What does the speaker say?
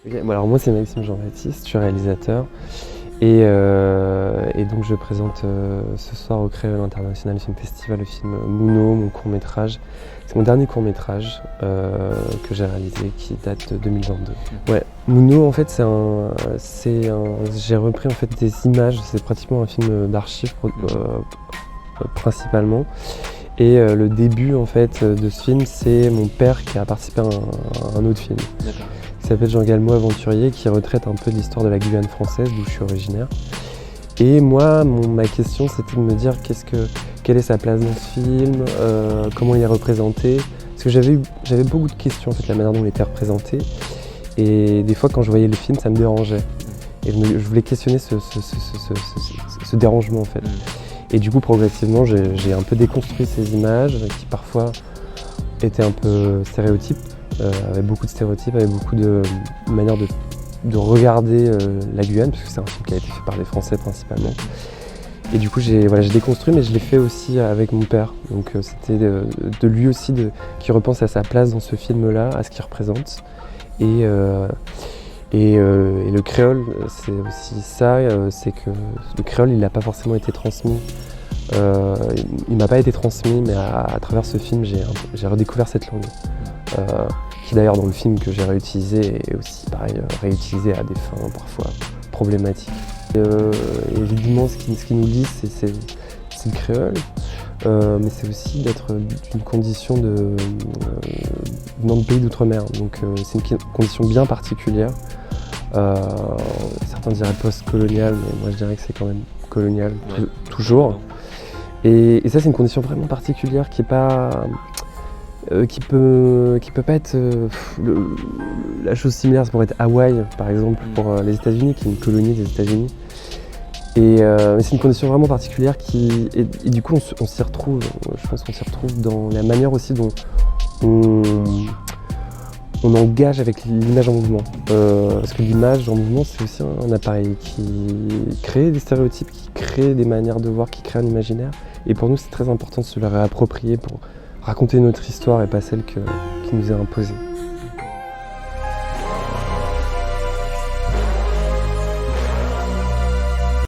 Ok, bon, alors moi c'est Maxime Jean-Baptiste, je suis réalisateur et donc je présente ce soir au Créole International Film Festival le film Mouno, mon court-métrage. C'est mon dernier court-métrage que j'ai réalisé qui date de 2022. Ouais, Mouno en fait j'ai repris en fait des images, c'est pratiquement un film d'archives principalement. Et le début en fait de ce film, c'est mon père qui a participé à un autre film. D'accord. Qui s'appelle Jean Galmo Aventurier, qui retraite un peu de l'histoire de la Guyane française, d'où je suis originaire. Et moi, ma question, c'était de me dire quelle est sa place dans ce film, comment il est représenté. Parce que j'avais beaucoup de questions, en fait, la manière dont il était représenté. Et des fois, quand je voyais le film, ça me dérangeait. Et je voulais questionner ce dérangement, en fait. Et du coup, progressivement, j'ai un peu déconstruit ces images qui parfois étaient un peu stéréotypes. Avec beaucoup de stéréotypes, avec beaucoup de manières de regarder la Guyane, parce que c'est un film qui a été fait par des Français principalement. Et du coup, j'ai déconstruit, mais je l'ai fait aussi avec mon père. Donc c'était de lui aussi qui repense à sa place dans ce film-là, à ce qu'il représente. Et le créole, c'est aussi ça, c'est que le créole, il n'a pas forcément été transmis. Il m'a pas été transmis, mais à travers ce film, j'ai redécouvert cette langue. Qui d'ailleurs dans le film que j'ai réutilisé est aussi pareil réutilisé à des fins parfois problématiques. Évidemment ce qui nous lie c'est le créole, mais c'est aussi d'être d'une condition venant de pays d'outre-mer. Donc c'est une condition bien particulière. Certains diraient post-colonial, mais moi je dirais que c'est quand même colonial, toujours. Et ça c'est une condition vraiment particulière qui est pas... qui peut pas être la chose similaire, ça pourrait être Hawaï par exemple pour les États-Unis, qui est une colonie des États-Unis. Et c'est une condition vraiment particulière et du coup on s'y retrouve. Je pense qu'on s'y retrouve dans la manière aussi dont on engage avec l'image en mouvement. Parce que l'image en mouvement, c'est aussi un appareil qui crée des stéréotypes, qui crée des manières de voir, qui crée un imaginaire. Et pour nous, c'est très important de se le réapproprier pour raconter notre histoire et pas celle qui nous est imposée.